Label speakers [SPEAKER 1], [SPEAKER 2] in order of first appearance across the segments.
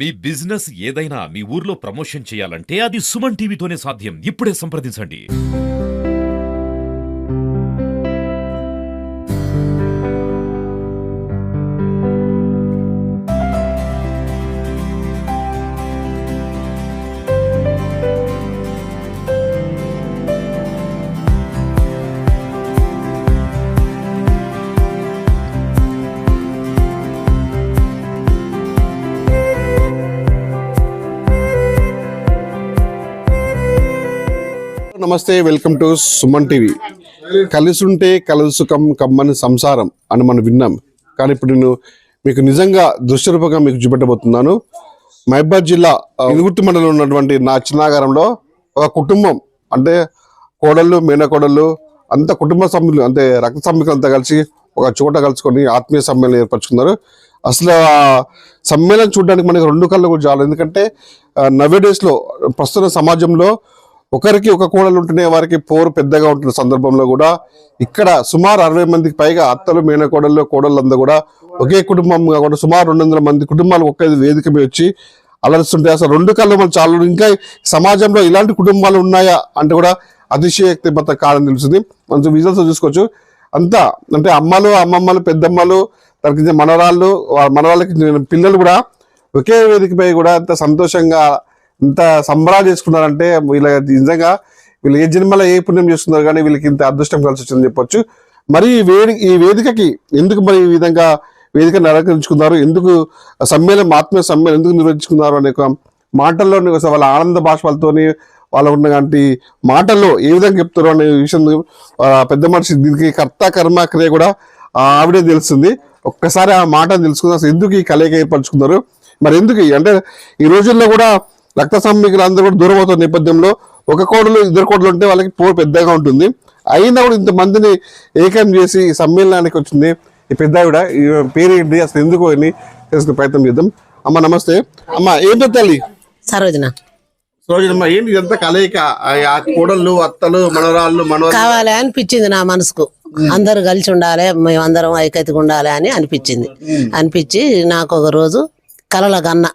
[SPEAKER 1] మీ business ఏదైనా మీ ఊర్లో promotion చేయాలంటే అది సుమన్ టీవీతోనే సాధ్యం. ఇప్పుడే సంప్రదించండి.
[SPEAKER 2] నమస్తే, వెల్కమ్ టు సుమన్ టీవీ. కలిసుంటే కలుసుకం కమ్మని సంసారం అని మనం విన్నాం. కానీ ఇప్పుడు నేను మీకు నిజంగా దృశ్యరూపంగా మీకు చూపెట్టబోతున్నాను. మహబూబాబాద్ జిల్లా ఇనుగుర్తి మండలంలో ఉన్నటువంటి నా చిన్నాగారంలో ఒక కుటుంబం, అంటే కోడళ్ళు మేనకోడళ్ళు అంత కుటుంబ సభ్యులు, అంటే రక్త సభ్యులు అంతా కలిసి ఒక చోట కలుసుకొని ఆత్మీయ సమ్మేళనం ఏర్పరచుకున్నారు. అసలు ఆ సమ్మేళనం చూడడానికి మనకి రెండు కళ్ళు కూడా చాలు. ఎందుకంటే నవే డేస్లో ప్రస్తుత సమాజంలో ఒకరికి ఒక కోడలు ఉంటేనే వారికి పోరు పెద్దగా ఉంటున్న సందర్భంలో కూడా ఇక్కడ సుమారు 60 మందికి పైగా అత్తలు మేనకోడళ్ళు కోడళ్ళంతా కూడా ఒకే కుటుంబంగా కూడా సుమారు 200 మంది కుటుంబాలు ఒకే వేదిక మీద వచ్చి అలరుస్తుంటే అసలు రెండు కళ్ళు మన చాలు. ఇంకా సమాజంలో ఇలాంటి కుటుంబాలు ఉన్నాయా అంటే కూడా అతిశయోక్తి కాదని తెలుస్తుంది. మంచి విజువల్స్ చూసుకోవచ్చు. అంతా అంటే అమ్మలు అమ్మమ్మలు పెద్దమ్మలు దానికి మనవరాళ్ళు మనవాళ్ళకి పిల్లలు కూడా ఒకే వేదికపై కూడా అంత సంతోషంగా ఇంత సంబరాలు చేసుకున్నారంటే నిజంగా వీళ్ళు ఏ జన్మలో ఏ పుణ్యం చేస్తున్నారు కానీ వీళ్ళకి ఇంత అదృష్టం కలిసి వచ్చిందని చెప్పొచ్చు. మరి ఈ వేదికకి ఎందుకు మరి ఈ విధంగా వేదికను అలంకరించుకున్నారు, ఎందుకు సమ్మేళనం ఆత్మీయ సమ్మేళనం ఎందుకు నిర్వహించుకున్నారు అనే మాటల్లో వాళ్ళ ఆనంద భాషలతోని వాళ్ళ ఉన్నటువంటి మాటల్లో ఏ విధంగా చెప్తారు అనే విషయం పెద్ద మనిషి దీనికి కర్త కర్మ క్రియ కూడా ఆవిడే తెలుస్తుంది. ఒక్కసారి ఆ మాటను తెలుసుకుందాం. అసలు ఎందుకు ఈ కలయిక ఏర్పరచుకున్నారు, మరి ఎందుకు అంటే ఈ రోజుల్లో కూడా రక్త సంబంధికులు అందరూ కూడా దూరం అవుతున్న నేపథ్యంలో ఒక కోడలు ఇద్దరు కోడలు ఉంటే వాళ్ళకి పోరు పెద్దగా ఉంటుంది. అయినా కూడా ఇంతమందిని ఏకం చేసి సమ్మేళనానికి వచ్చింది ఈ పెద్ద ఆవిడ. ఈ పేరు ఏంటి, అసలు ఎందుకు అని తెలుసుకునే ప్రయత్నం చేద్దాం. అమ్మ నమస్తే. అమ్మ ఏం తల్లి?
[SPEAKER 3] సరోజన.
[SPEAKER 2] సరోజనమ్మ, ఏంటి ఇదంతా కలయిక? కోడళ్ళు అత్తలు మనవరాళ్ళు
[SPEAKER 3] కావాలి అనిపించింది నా మనసుకు. అందరు కలిసి ఉండాలి, మేమందరం ఐక్యతగా ఉండాలి అని అనిపించి నాకు ఒక రోజు కలల కన్నా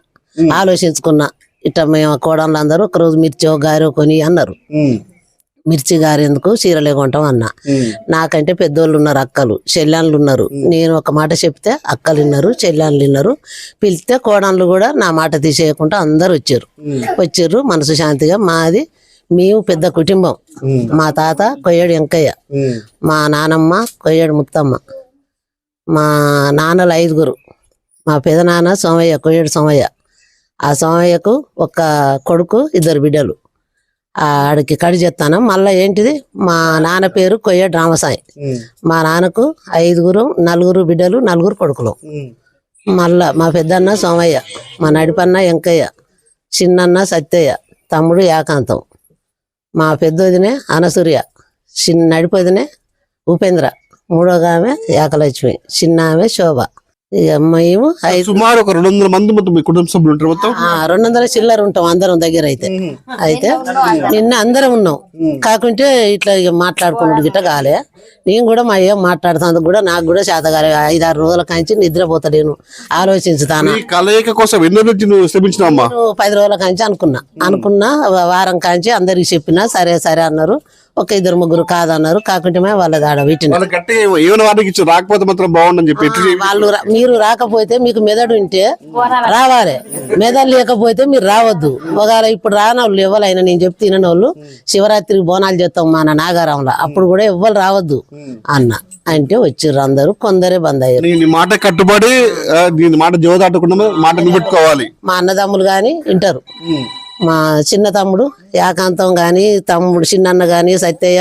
[SPEAKER 3] ఆలోచించుకున్నా. ఇట్లా మేము కోడళ్ళు అందరూ ఒకరోజు మిర్చి గారు కొని అన్నారు. మిర్చి గారు ఎందుకు చీరలే కొంటాం అన్నా. నాకంటే పెద్దోళ్ళు ఉన్నారు, అక్కలు చెల్లెళ్ళు ఉన్నారు. నేను ఒక మాట చెప్తే అక్కలు విన్నారు, చెల్లెళ్ళు విన్నారు. పిలిస్తే కోడళ్ళు కూడా నా మాట తీసేయకుండా అందరు వచ్చారు. మనసు శాంతిగా. మేము పెద్ద కుటుంబం. మా తాత కొయ్యేడు వెంకయ్య, మా నానమ్మ కొయ్యేడు ముత్తమ్మ, మా నాన్నలు 5గురు, మా పెదనాన్న సోమయ్య కొయ్యేడు సోమయ్య. ఆ సోమయ్యకు ఒక కొడుకు 2 బిడ్డలు. ఆడికి కడి చేస్తాను. మళ్ళీ ఏంటిది, మా నాన్న పేరు కొయ్యేడు రామసాయి. మా నాన్నకు 5గురు, 4 బిడ్డలు, 4 కొడుకులు. మళ్ళా మా పెద్దన్న సోమయ్య, మా నడిపన్న వెంకయ్య, చిన్నన్న సత్యయ్య, తమ్ముడు ఏకాంతం, మా పెద్దోదినే అనసూర్య, నడిపోదినే ఉపేంద్ర, 3వ ఆమె ఏకలక్ష్మి, చిన్న ఆమె శోభ. ఇక మేము
[SPEAKER 2] సుమారు ఒక 200 మంది మొత్తం మీ కుటుంబ సభ్యులు ఉంటారు. మొత్తం
[SPEAKER 3] 200 చిల్లర ఉంటాం అందరం దగ్గర. అయితే నిన్న అందరం ఉన్నాం. కాకుంటే ఇట్లా ఇక మాట్లాడుకున్నాడు గిట్ట కాలే. నేను కూడా మా ఏం మాట్లాడుతాను కూడా నాకు కూడా చేత కాలే. 5-6 రోజుల కాంచి నిద్రపోతా నేను ఆలోచించుతాను.
[SPEAKER 2] కలయిక కోసం ఎన్నో నుంచి నువ్వు శ్రమించినావమ్మా? 10
[SPEAKER 3] రోజుల కాంచి అనుకున్నా వారం కాంచి అందరికి చెప్పినా సరే సరే అన్నారు. ఒక 2-3 కాదన్నారు. కాకుంటే వాళ్ళ దాడ వీటిని
[SPEAKER 2] రాకపోతే మాత్రం బాగుండని చెప్పి
[SPEAKER 3] వాళ్ళు మీరు రాకపోతే మీకు మెదడు ఉంటే రావాలి, మెదడు లేకపోతే మీరు రావద్దు. ఒకవేళ ఇప్పుడు రానోళ్ళు ఎవరైనా నేను చెప్తే వాళ్ళు శివరాత్రికి బోనాలు చేస్తాం మన నాగారంలో, అప్పుడు కూడా ఎవ్వరు రావద్దు అన్న అంటే వచ్చిర్రు అందరూ. కొందరే బంద్ అయ్యారు.
[SPEAKER 2] మాట కట్టుబడి మాట జోదాటకుండా మాట నిలబెట్టుకోవాలి.
[SPEAKER 3] మా అన్నదమ్ములు గాని వింటారు. మా చిన్న తమ్ముడు ఏకాంతం గాని, తమ్ముడు చిన్నన్న గాని, సత్యయ్య,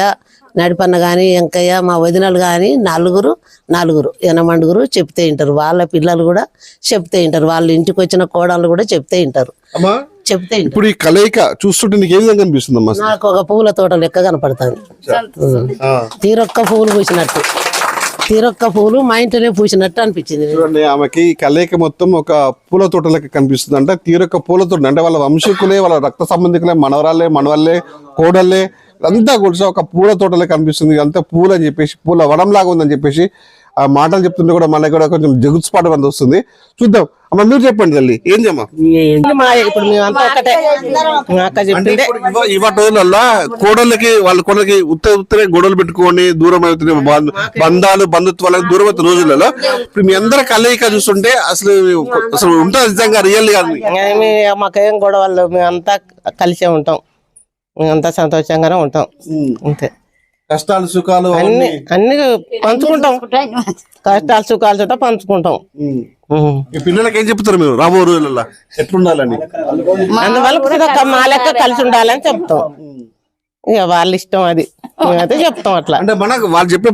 [SPEAKER 3] నడిపన్న గాని, వెంకయ్య, మా వదినలు గాని 4 ఎనమండుగురు చెప్తే వింటారు. వాళ్ళ పిల్లలు కూడా చెప్తే వింటారు. వాళ్ళ ఇంటికి వచ్చిన కోడళ్ళు కూడా చెప్తే వింటారు.
[SPEAKER 2] ఇప్పుడు ఈ కలయిక చూస్తుంటే నీకు ఏ విధంగా అనిపిస్తుందమ్మా?
[SPEAKER 3] నాకు ఒక పూల తోట లెక్క కనపడుతుంది. తీరొక్క పువ్వులు పూసినట్టు, తీరొక్క పూలు మా ఇంట్లోనే పూసినట్టు అనిపించింది.
[SPEAKER 2] చూడండి, ఆమెకి కలయిక మొత్తం ఒక పూల తోట లెక్క కనిపిస్తుంది. అంటే తీరొక్క పూల తోట అంటే వాళ్ళ వంశీకులే, వాళ్ళ రక్త సంబంధికులే, మనవళ్ళే కోడళ్ళే అంతా కూడా ఒక పూల తోటలే కనిపిస్తుంది. అంతా పూలు అని చెప్పేసి, పూల వనంలాగా ఉందని చెప్పేసి ఆ మాటలు చెప్తుంటే కూడా మనకి కూడా కొంచెం జగుత్స్పాటు అంత వస్తుంది. చూద్దాం అమ్మ, మీరు చెప్పండి తల్లి, ఏం చేయమ్మా?
[SPEAKER 3] ఇప్పుడు మేమంతా ఒకటే. మా అక్క
[SPEAKER 2] అంటే
[SPEAKER 3] చెప్తుంటే
[SPEAKER 2] ఇప్పుడు ఇవాటి రోజులలో కోడలకి ఉత్తరే గొడవలు పెట్టుకొని దూరం అవుతున్నాయి, బంధాలు బంధుత్వాలకు దూరం అవుతున్న రోజులలో ఇప్పుడు మీ అందరూ కలయిక చూస్తుంటే అసలు ఉంటుంది నిజంగా రియల్ గా.
[SPEAKER 3] మాకేం గొడవలు, మేమంతా కలిసే ఉంటాం, మేమంతా సంతోషంగానే ఉంటాం అంతే.
[SPEAKER 2] కష్టాలు సుఖాలు
[SPEAKER 3] అన్ని అన్ని పంచుకుంటాం, కష్టాలు సుఖాలు చుట్టా పంచుకుంటాం.
[SPEAKER 2] ఈ పిల్లలకి ఏం చెప్తారు మీరు రాబో రోజులలో ఎట్లుండాలని?
[SPEAKER 3] అందువల్ల కూడా మా లెక్క కలిసి ఉండాలని చెప్తాం. ఇక వాళ్ళ ఇష్టం, అది మేమైతే చెప్తాం అట్లా.
[SPEAKER 2] అంటే మనకు వాళ్ళు చెప్పే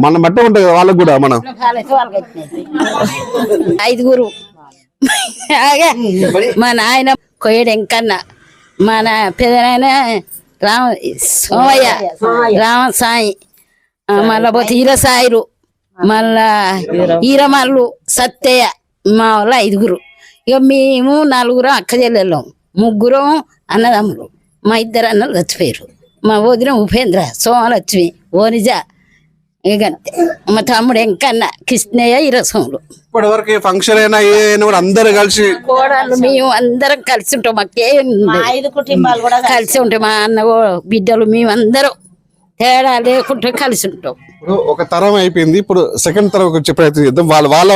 [SPEAKER 2] మన బట్ట ఉంటుంది కదా వాళ్ళకి కూడా. మనం
[SPEAKER 4] 5 మా నాయన కొయ్యడు ఎంకన్న, మన పెదనాయన సోమయ్య, రామసాయి, మళ్ళా పోతే ఈరసాయిరు, మళ్ళా ఈరమల్లు, సత్తయ్య, మా వాళ్ళ 5. ఇక మేము 4 అక్క చెల్లెళ్ళం, 3 అన్నదమ్ములు. మా 2 అన్నలు చచ్చిపోయారు. మా వదిన ఉపేంద్ర, సోమలక్ష్మి, ఓనిజ, ఇక మా తమ్ముడు ఎంకన్న, కృష్ణయ్య, ఈరసోములు.
[SPEAKER 2] ఇప్పటి వరకు ఫంక్షన్ అయినా ఏమైనా కూడా అందరు కలిసి
[SPEAKER 4] కోడళ్ళు మేము అందరం కలిసి ఉంటాం. మాకేం
[SPEAKER 3] 5 కుటుంబాలు కూడా
[SPEAKER 4] కలిసి ఉంటాం. మా అన్న బిడ్డలు మేమందరం తేడా లేకుంటే కలిసి ఉంటాం.
[SPEAKER 2] ఇప్పుడు ఒక తరం అయిపోయింది, ఇప్పుడు సెకండ్ తరం వచ్చే ప్రయత్నం చేద్దాం. వాళ్ళ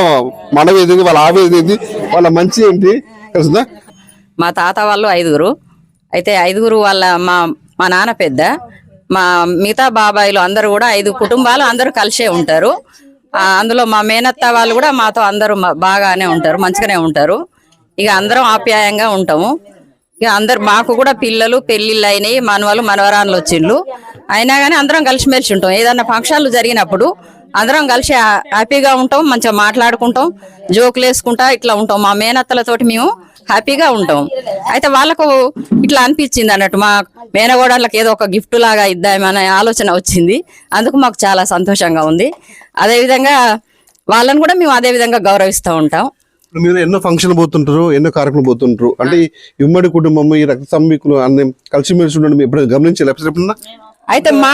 [SPEAKER 2] మనవేది, వాళ్ళ ఆవేది, వాళ్ళ మంచి ఏంటి తెలుస్తుందా?
[SPEAKER 5] మా తాత వాళ్ళు 5. అయితే 5 వాళ్ళ మా నాన్న పెద్ద, మా మిగతా బాబాయిలు అందరూ కూడా 5 కుటుంబాలు అందరూ కలిసే ఉంటారు. అందులో మా మేనత్త వాళ్ళు కూడా మాతో అందరూ బాగానే ఉంటారు, మంచిగానే ఉంటారు. ఇక అందరం ఆప్యాయంగా ఉంటాము. ఇక అందరు మాకు కూడా పిల్లలు పెళ్లిళ్ళు అయినాయి, మనవలు మనవరాళ్ళు వచ్చిండ్లు. అయినా కానీ అందరం కలిసిమెలిసి ఉంటాం. ఏదన్నా ఫంక్షన్లు జరిగినప్పుడు అందరం కలిసి హ్యాపీగా ఉంటాం, మంచిగా మాట్లాడుకుంటాం, జోకులు వేసుకుంటా ఇట్లా ఉంటాం. మా మేనత్తలతోటి మేము హ్యాపీగా ఉంటాం. అయితే వాళ్ళకు ఇట్లా అనిపించింది అన్నట్టు, మా మేనగోడళ్ళకి ఏదో ఒక గిఫ్ట్ లాగా ఇద్దామనే ఆలోచన వచ్చింది. అందుకు మాకు చాలా సంతోషంగా ఉంది. అదేవిధంగా వాళ్ళని కూడా మేము అదే విధంగా గౌరవిస్తూ ఉంటాం.
[SPEAKER 2] మీరు ఎన్నో ఫంక్షన్ పోతుంటారు, ఎన్నో కార్యక్రమం పోతుంటారు. అంటే ఈ ఉమ్మడి కుటుంబం, ఈ రక్త సంబీకులు అన్ని కలిసిమెలిసి ఉండడం ఎప్పుడైనా గమనించాలి ఎప్పుడన్నా?
[SPEAKER 5] అయితే మా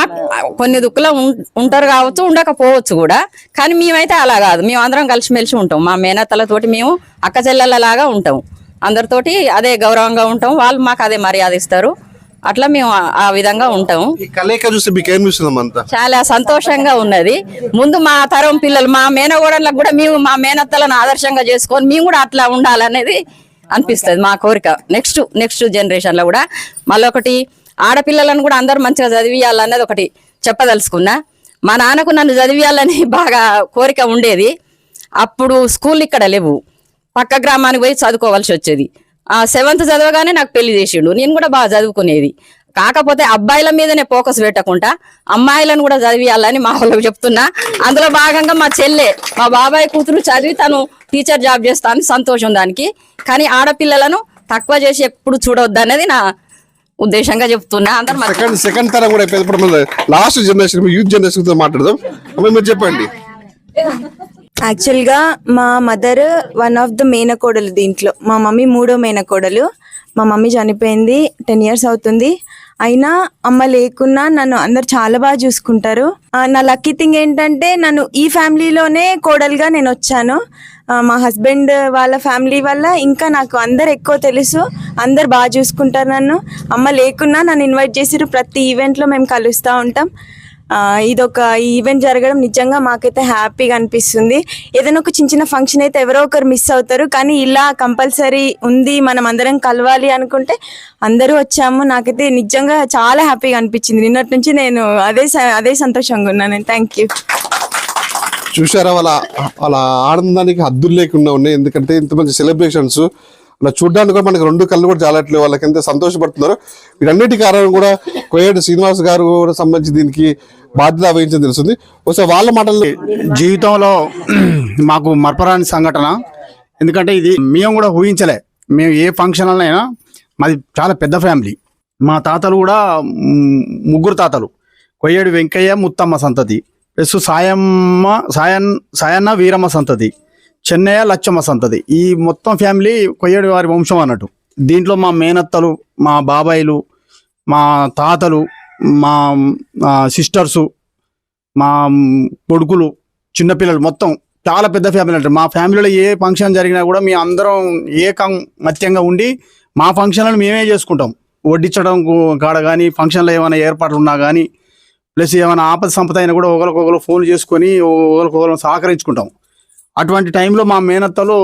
[SPEAKER 5] కొన్ని దుక్కులో ఉంటారు కావచ్చు, ఉండకపోవచ్చు కూడా. కానీ మేమైతే అలా కాదు, మేము అందరం కలిసిమెలిసి ఉంటాం. మా మేనత్తలతోటి మేము అక్క చెల్లెళ్ళలాగా ఉంటాం, అందరితోటి అదే గౌరవంగా ఉంటాం. వాళ్ళు మాకు అదే మర్యాద ఇస్తారు. అట్లా మేము ఆ విధంగా ఉంటాము.
[SPEAKER 2] ఈ కలయిక చూస్తే మీకు ఏమిస్తుందమ్మా? అంతా
[SPEAKER 5] చాలా సంతోషంగా ఉన్నది. ముందు మా తరం పిల్లలు, మా మేనగోడళ్ళకు కూడా మేము మా మేనత్తలను ఆదర్శంగా చేసుకొని మేము కూడా అట్లా ఉండాలనేది అనిపిస్తుంది మా కోరిక. నెక్స్ట్ జనరేషన్ లో కూడా మళ్ళీ ఒకటి, ఆడపిల్లలను కూడా అందరూ మంచిగా చదివియాలన్నది ఒకటి చెప్పదలుచుకున్నా. మా నాన్నకు నన్ను చదివియాలని బాగా కోరిక ఉండేది. అప్పుడు స్కూల్ ఇక్కడ లేవు, పక్క గ్రామానికి పోయి చదువుకోవాల్సి వచ్చేది. 7th చదవగానే నాకు పెళ్లి చేసిండు. నేను కూడా బాగా చదువుకునేది. కాకపోతే అబ్బాయిల మీదనే ఫోకస్ పెట్టకుండా అమ్మాయిలను కూడా చదివియాలని మా వాళ్ళకి చెప్తున్నా. అందులో భాగంగా మా చెల్లె, మా బాబాయ్ కూతురు చదివి తను టీచర్ జాబ్ చేస్తాను, సంతోషం దానికి. కానీ ఆడపిల్లలను తక్కువ చేసి ఎప్పుడు చూడవద్దు అనేది నా ఉద్దేశంగా చెప్తున్నా. అందరు
[SPEAKER 2] సెకండ్ తరం కూడా అయిపోయింది. లాస్ట్ జనరేషన్, యూత్ జనరేషన్ తో మాట్లాడదాం. మీరు చెప్పండి.
[SPEAKER 6] యాక్చువల్గా మా మదర్ వన్ ఆఫ్ ద మేనకోడలు. దీంట్లో మా మమ్మీ 3వ మేనకోడలు. మా మమ్మీ చనిపోయింది, 10 years అవుతుంది. అయినా అమ్మ లేకున్నా నన్ను అందరు చాలా బాగా చూసుకుంటారు. నా లక్కీ థింగ్ ఏంటంటే నన్ను ఈ ఫ్యామిలీలోనే కోడలుగా నేను వచ్చాను. మా హస్బెండ్ వాళ్ళ ఫ్యామిలీ వల్ల ఇంకా నాకు అందరు ఎక్కువ తెలుసు, అందరు బాగా చూసుకుంటారు నన్ను. అమ్మ లేకున్నా నన్ను ఇన్వైట్ చేసిరు, ప్రతి ఈవెంట్లో మేము కలుస్తూ ఉంటాం. ఇదొక ఈవెంట్ జరగడం నిజంగా మాకైతే హ్యాపీగా అనిపిస్తుంది. ఏదైనా ఒక చిన్న ఫంక్షన్ అయితే ఎవరో ఒకరు మిస్ అవుతారు, కానీ ఇలా కంపల్సరీ ఉంది, మనం అందరం కలవాలి అనుకుంటే అందరూ వచ్చాము. నాకైతే నిజంగా చాలా హ్యాపీగా అనిపించింది. నిన్నటి నుంచి నేను అదే సంతోషంగా ఉన్నాను. Thank you.
[SPEAKER 2] చూసారా, వాళ్ళ ఆనందానికి హద్దులు లేకుండా ఉన్నాయి. ఎందుకంటే ఇంత మంచి సెలబ్రేషన్స్ అలా చూడడానికి కూడా మనకి 2 కళ్ళు కూడా చాలట్లేదు. వాళ్ళకి ఎంత సంతోషపడుతున్నారు. వీటన్నిటి కారణం కూడా కోయేటి శ్రీనివాస్ గారు కూడా సంబంధించి దీనికి బాధ్యత వహించని తెలుస్తుంది. ఒకసారి వాళ్ళ మాటల్లో,
[SPEAKER 7] జీవితంలో మాకు మరపరాని సంఘటన. ఎందుకంటే ఇది మేము కూడా ఊహించలే. మేము ఏ ఫంక్షన్ అయినా మాది చాలా పెద్ద ఫ్యామిలీ. మా తాతలు కూడా 3 తాతలు, కొయ్యేడు వెంకయ్య ముత్తమ్మ సంతతి, ప్లస్ సాయన్న వీరమ్మ సంతతి, చెన్నయ్య లచ్చమ్మ సంతతి. ఈ మొత్తం ఫ్యామిలీ కొయ్యేడు వారి వంశం అన్నట్టు. దీంట్లో మా మేనత్తలు, మా బాబాయిలు, మా తాతలు, మా సిస్టర్సు, మా కొడుకులు, చిన్నపిల్లలు మొత్తం చాలా పెద్ద ఫ్యామిలీ అంటారు. మా ఫ్యామిలీలో ఏ ఫంక్షన్ జరిగినా కూడా మేము అందరం ఏకమత్యంగా ఉండి మా ఫంక్షన్లను మేమే చేసుకుంటాం. వడ్డించడం కాడ కానీ, ఫంక్షన్లో ఏమైనా ఏర్పాట్లు ఉన్నా కానీ, ప్లస్ ఏమైనా ఆపద సంపద అయినా కూడా ఒకరికొకరు ఫోన్ చేసుకొని ఒకరికొకరు సహకరించుకుంటాం. అటువంటి టైంలో మా మేనత్తలు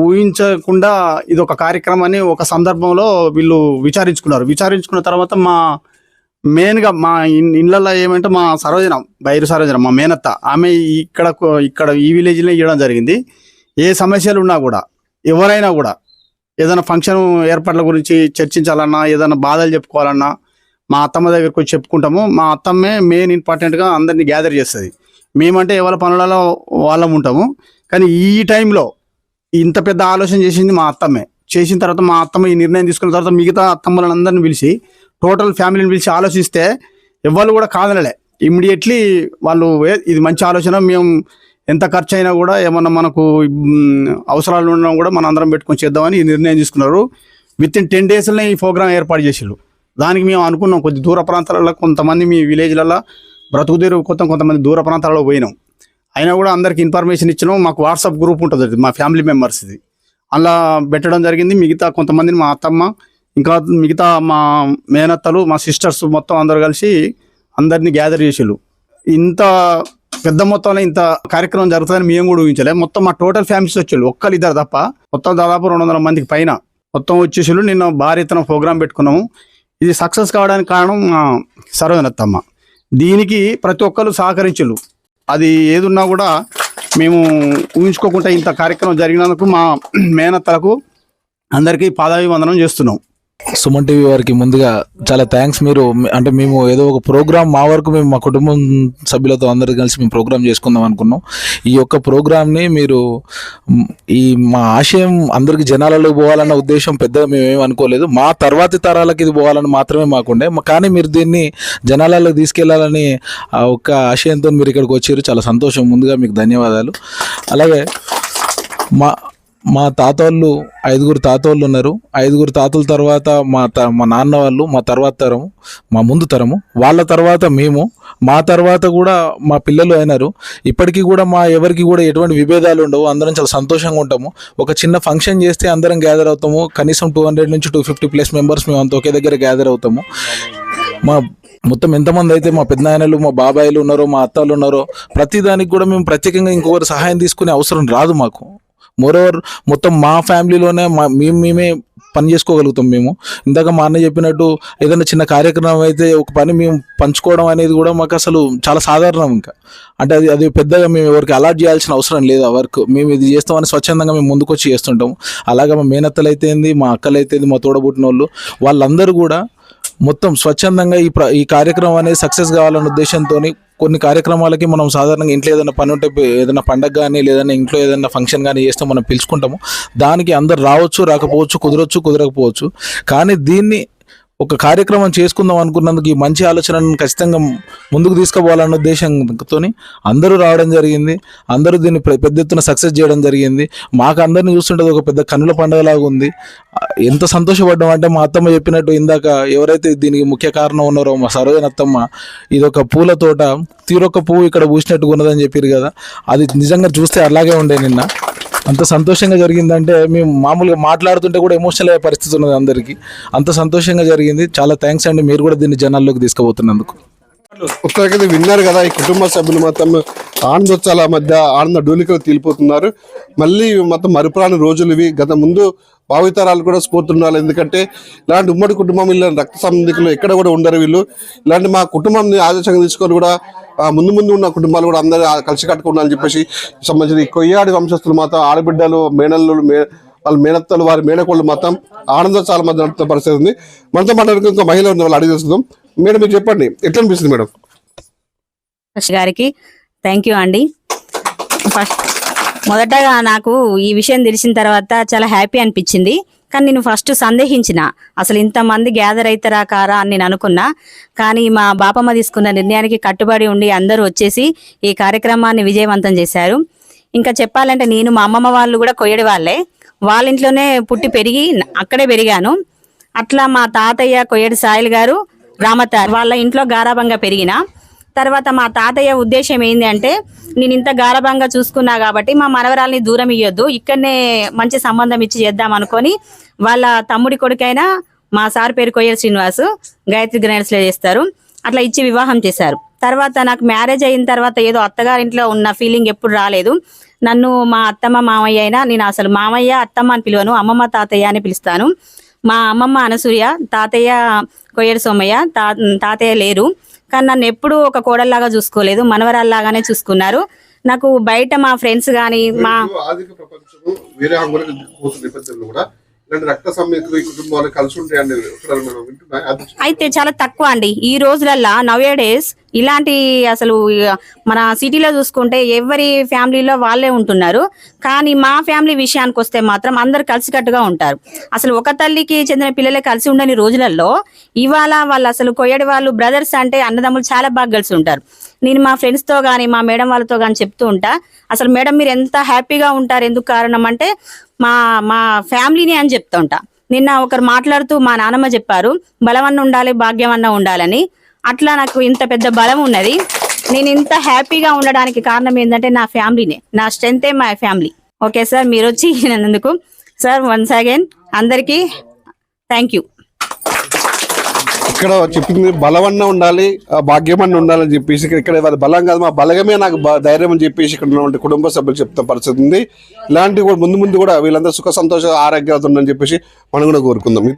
[SPEAKER 7] ఊహించకుండా ఇది ఒక కార్యక్రమాన్ని ఒక సందర్భంలో వీళ్ళు విచారించుకున్న తర్వాత మా మెయిన్గా మా ఇళ్ళల్లో ఏమంటే మా బైరు సరోజన మా మేనత్త ఆమె ఇక్కడ ఈ విలేజ్లో ఇవ్వడం జరిగింది. ఏ సమస్యలు ఉన్నా కూడా ఎవరైనా కూడా ఏదైనా ఫంక్షన్ ఏర్పాట్ల గురించి చర్చించాలన్నా, ఏదైనా బాధలు చెప్పుకోవాలన్నా మా అత్తమ్మ దగ్గరకు వచ్చి చెప్పుకుంటాము. మా అత్తమ్మే మెయిన్ ఇంపార్టెంట్గా అందరినీ గ్యాదర్ చేస్తుంది. మేమంటే ఎవరి పనులలో వాళ్ళం ఉంటాము. కానీ ఈ టైంలో ఇంత పెద్ద ఆలోచన చేసింది మా అత్తమ్మే. చేసిన తర్వాత మా అత్తమ్మ ఈ నిర్ణయం తీసుకున్న తర్వాత మిగతా అత్తమ్మలను అందరిని పిలిచి టోటల్ ఫ్యామిలీని పిలిచి ఆలోచిస్తే ఎవరు కూడా కాదనలే. ఇమ్మీడియట్లీ వాళ్ళు ఇది మంచి ఆలోచన, మేము ఎంత ఖర్చు అయినా కూడా ఏమన్నా మనకు అవసరాలు ఉన్నా కూడా మనం అందరం పెట్టుకొని చేద్దామని ఈ నిర్ణయం తీసుకున్నారు. విత్ ఇన్ 10 daysలోనే ఈ ప్రోగ్రామ్ ఏర్పాటు చేసిళ్ళు. దానికి మేము అనుకున్నాం కొద్ది దూర ప్రాంతాలలో కొంతమంది మీ విలేజ్లలో బ్రతుకుదేరు కొంతమంది దూర ప్రాంతాలలో పోయినాం. అయినా కూడా అందరికి ఇన్ఫర్మేషన్ ఇచ్చినాం. మాకు వాట్సాప్ గ్రూప్ ఉంటుంది మా ఫ్యామిలీ మెంబర్స్ది, అలా పెట్టడం జరిగింది. మిగతా కొంతమందిని మా అత్తమ్మ ఇంకా మిగతా మా మేనత్తలు మా సిస్టర్స్ మొత్తం అందరు కలిసి అందరినీ గ్యాదర్ చేసేళ్ళు. ఇంత పెద్ద మొత్తంలో ఇంత కార్యక్రమం జరుగుతుందని మేము కూడా ఊహించలే. మొత్తం మా టోటల్ ఫ్యామిలీస్ వచ్చేళ్ళు, ఒక్కరిద్దరు తప్ప మొత్తం దాదాపు 200 మందికి పైన మొత్తం వచ్చేసేళ్ళు. నిన్న భారీ ఎత్తున ప్రోగ్రాం పెట్టుకున్నాము. ఇది సక్సెస్ కావడానికి కారణం మా సరోజనత్తమ్మ. దీనికి ప్రతి ఒక్కరు సహకరించు. అది ఏదున్నా కూడా మేము ఊహించుకోకుండా ఇంత కార్యక్రమం జరిగినందుకు మా మేనత్తలకు అందరికీ పాదాభివందనం చేస్తున్నాం.
[SPEAKER 8] సుమన్ టీవీ వారికి ముందుగా చాలా థ్యాంక్స్. మీరు అంటే మేము ఏదో ఒక ప్రోగ్రామ్ మా వరకు మేము మా కుటుంబం సభ్యులతో అందరూ కలిసి మేము ప్రోగ్రామ్ చేసుకుందాం అనుకున్నాం. ఈ యొక్క ప్రోగ్రామ్ని మీరు మా ఆశయం అందరికి జనాలలో పోవాలన్న ఉద్దేశం పెద్దగా మేమేం అనుకోలేదు. మా తర్వాతి తరాలకు ఇది పోవాలని మాత్రమే మాకుండే. కానీ మీరు దీన్ని జనాలలో తీసుకెళ్లాలని ఒక ఆశయంతో మీరు ఇక్కడికి వచ్చారు. చాలా సంతోషం. ముందుగా మీకు ధన్యవాదాలు. అలాగే మా తాతోళ్ళు 5 తాతోళ్ళు ఉన్నారు. 5 తాతల తర్వాత మా నాన్న వాళ్ళు, మా తర్వాత తరము, మా ముందు తరము, వాళ్ళ తర్వాత మేము, మా తర్వాత కూడా మా పిల్లలు అయినారు. ఇప్పటికీ కూడా మా ఎవరికి కూడా ఎటువంటి విభేదాలు ఉండవు. అందరం చాలా సంతోషంగా ఉంటాము. ఒక చిన్న ఫంక్షన్ చేస్తే అందరం గ్యాదర్ అవుతాము. కనీసం 200 నుంచి 250+ మెంబర్స్ మేము అంత ఒకే దగ్గర గ్యాదర్ అవుతాము. మా మొత్తం ఎంతమంది అయితే మా పెద్దనాయనలు, మా బాబాయిలు ఉన్నారో, మా అత్తాలు ఉన్నారో, ప్రతిదానికి కూడా మేము ప్రత్యేకంగా ఇంకొకరు సహాయం తీసుకునే అవసరం రాదు మాకు. మోరోవర్ మొత్తం మా ఫ్యామిలీలోనే మేమే పని చేసుకోగలుగుతాం. మేము ఇందాక మా అన్న చెప్పినట్టు ఏదైనా చిన్న కార్యక్రమం అయితే ఒక పని మేము పంచుకోవడం అనేది కూడా మాకు అసలు చాలా సాధారణం. ఇంకా అంటే అది పెద్దగా మేము ఎవరికి అలాట్ చేయాల్సిన అవసరం లేదు. ఆ వర్క్ మేము ఇది చేస్తామని స్వచ్ఛందంగా మేము ముందుకు వచ్చి చేస్తుంటాము. అలాగే మా మేనత్తలు అయితేంది, మా అక్కలు అయితేంది, మా తోడబుట్టిన వాళ్ళు, వాళ్ళందరూ కూడా మొత్తం స్వచ్ఛందంగా ఈ కార్యక్రమం అనేది సక్సెస్ కావాలన్న ఉద్దేశంతో కొన్ని కార్యక్రమాలకి మనం సాధారణంగా ఇంట్లో ఏదైనా పని ఉంటే, ఏదైనా పండగ కానీ లేదన్నా ఇంట్లో ఏదైనా ఫంక్షన్ కానీ చేస్తే మనం పిలుచుకుంటాము. దానికి అందరు రావచ్చు, రాకపోవచ్చు, కుదరచ్చు, కుదరకపోవచ్చు. కానీ దీన్ని ఒక కార్యక్రమం చేసుకుందాం అనుకున్నందుకు ఈ మంచి ఆలోచనను ఖచ్చితంగా ముందుకు తీసుకుపోవాలన్న ఉద్దేశంతో అందరూ రావడం జరిగింది. అందరూ దీన్ని పెద్ద ఎత్తున సక్సెస్ చేయడం జరిగింది. మాకు అందరిని చూస్తుంటే ఒక పెద్ద కన్నుల పండుగలాగా ఉంది. ఎంత సంతోషపడ్డాం అంటే మా అత్తమ్మ చెప్పినట్టు ఇందాక ఎవరైతే దీనికి ముఖ్య కారణం ఉన్నారో మా సరోజనత్తమ్మ, ఇది ఒక పూల తోట, తీరొక్క పువ్వు ఇక్కడ పూసినట్టుగా ఉన్నదని చెప్పారు కదా. అది నిజంగా చూస్తే అలాగే ఉండే. నిన్న అంత సంతోషంగా జరిగిందంటే మేము మామూలుగా మాట్లాడుతుంటే కూడా ఎమోషనల్ అయ్యే పరిస్థితి ఉన్నది అందరికీ. అంత సంతోషంగా జరిగింది. చాలా థ్యాంక్స్ అండి, మీరు కూడా దీన్ని జనాల్లోకి తీసుకుపోతున్నందుకు.
[SPEAKER 2] ఒకసారి విన్నారు కదా, ఈ కుటుంబ సభ్యులు మొత్తం ఆనందోత్సవాల మధ్య ఆనంద డోలికలు తీలిపోతున్నారు. మళ్ళీ మొత్తం మరుపురాని రోజులు ఇవి. గత ముందు భావితరాలు కూడా స్ఫూర్తుండాలి. ఎందుకంటే ఇలాంటి ఉమ్మడి కుటుంబం, ఇలాంటి రక్త సంబంధికులు ఎక్కడ కూడా ఉండరు వీళ్ళు. ఇలాంటి మా కుటుంబాన్ని ఆదర్శంగా తీసుకొని కూడా ముందు ఉన్న కుటుంబాలు కూడా అందరూ కలిసి కట్టుకుండాలని చెప్పేసి సంబంధించిన ఈ కొయ్యాడి వంశస్థులు మాత్రం ఆడబిడ్డలు, మేనల్లు, వాళ్ళ మేనత్తలు, వారి మేనకోళ్ళు మొత్తం ఆనందోత్సవాల మధ్య నడుపుతున్న పరిస్థితి ఉంది. మనతో మాట్లాడుతూ ఇంకో మహిళ ఉంది, వాళ్ళు అడిగి చేస్తున్నాం. మేడం మీరు చెప్పండి, ఎట్లా అనిపిస్తుంది మేడం?
[SPEAKER 9] గారికి థ్యాంక్ యూ అండి. ఫస్ట్ మొదటగా నాకు ఈ విషయం తెలిసిన తర్వాత చాలా హ్యాపీ అనిపించింది. కానీ నేను ఫస్ట్ సందేహించిన, అసలు ఇంతమంది గ్యాదర్ అవుతారా కారా అని నేను అనుకున్నా. కానీ మా బాపమ్మ తీసుకున్న నిర్ణయానికి కట్టుబడి ఉండి అందరూ వచ్చేసి ఈ కార్యక్రమాన్ని విజయవంతం చేశారు. ఇంకా చెప్పాలంటే నేను మా అమ్మమ్మ వాళ్ళు కూడా కొయ్యడి వాళ్ళే, వాళ్ళ ఇంట్లోనే పుట్టి పెరిగి అక్కడే పెరిగాను. అట్లా మా తాతయ్య కొయ్యడి సాయిల్ గారు, రామత వాళ్ళ ఇంట్లో గారాబంగా పెరిగిన. తర్వాత మా తాతయ్య ఉద్దేశం ఏంది అంటే, నేను ఇంత గారభంగా చూసుకున్నా కాబట్టి మా మనవరాల్ని దూరం ఇయ్యొద్దు, ఇక్కడనే మంచి సంబంధం ఇచ్చి చేద్దాం అనుకొని వాళ్ళ తమ్ముడి కొడుకైనా మా సార్ పేరు కొయ్యల శ్రీనివాసు గాయత్రి గ్రైండర్స్లో చేస్తారు, అట్లా ఇచ్చి వివాహం చేశారు. తర్వాత నాకు మ్యారేజ్ అయిన తర్వాత ఏదో అత్తగారింట్లో ఉన్న ఫీలింగ్ ఎప్పుడు రాలేదు. నన్ను మా అత్తమ్మ మామయ్య అయినా, నేను అసలు మామయ్య అత్తమ్మ అని పిలువను, అమ్మమ్మ తాతయ్య అని పిలుస్తాను. మా అమ్మమ్మ అనసూయ, తాతయ్య కొయ్యల సోమయ్య, తాతయ్య లేరు, కానీ నన్ను ఎప్పుడూ ఒక కోడల్లాగా చూసుకోలేదు, మనవరాల్లాగానే చూసుకున్నారు. నాకు బయట మా ఫ్రెండ్స్ కానీ మా
[SPEAKER 2] ఆర్థిక ప్రపంచము వేరే నేపథ్యంలో కూడా ఇలాంటి రక్త సంబంధికులు ఈ కుటుంబాలు కలిసి ఉంటాయండి
[SPEAKER 9] అయితే చాలా తక్కువ అండి ఈ రోజులల్లో. నవ్ డేస్ ఇలాంటి అసలు మన సిటీలో చూసుకుంటే ఎవరి ఫ్యామిలీలో వాళ్ళే ఉంటున్నారు, కానీ మా ఫ్యామిలీ విషయానికి వస్తే మాత్రం అందరు కలిసికట్టుగా ఉంటారు. అసలు ఒక తల్లికి చెందిన పిల్లలే కలిసి ఉండని రోజులలో ఇవాళ వాళ్ళు అసలు కొయ్యడి వాళ్ళు బ్రదర్స్ అంటే అన్నదమ్ములు చాలా బాగా కలిసి ఉంటారు. నేను మా ఫ్రెండ్స్తో కానీ మా మేడం వాళ్ళతో కానీ చెప్తూ ఉంటా, అసలు మేడం మీరు ఎంత హ్యాపీగా ఉంటారు, ఎందుకు కారణం అంటే మా ఫ్యామిలీని అని చెప్తూ ఉంటా. నిన్న ఒకరు మాట్లాడుతూ మా నాన్నమ్మ చెప్పారు, బలమన్న ఉండాలి భాగ్యం అన్న ఉండాలని. అట్లా నాకు ఇంత పెద్ద బలం ఉన్నది. నేను ఇంత హ్యాపీగా ఉండడానికి కారణం ఏంటంటే నా ఫ్యామిలీనే, నా స్ట్రెంతే మా ఫ్యామిలీ. ఓకే సార్, మీరు వచ్చి నన్నందుకు సార్ వన్స్ అగైన్ అందరికీ థ్యాంక్ యూ.
[SPEAKER 2] ఇక్కడ చెప్పింది బలమన్న ఉండాలి భాగ్యమన్న ఉండాలని చెప్పేసి, ఇక్కడ వాళ్ళ బలం కాదు మా బలగమే నాకు ధైర్యం అని చెప్పేసి ఇక్కడ ఉన్నటువంటి కుటుంబ సభ్యులు చెప్తున్న పరిస్థితి ఉంది. ఇలాంటివి కూడా ముందు కూడా వీళ్ళందరూ సుఖ సంతోష ఆరోగ్యాలు ఉందని చెప్పేసి మనం కూడా కోరుకుందాం.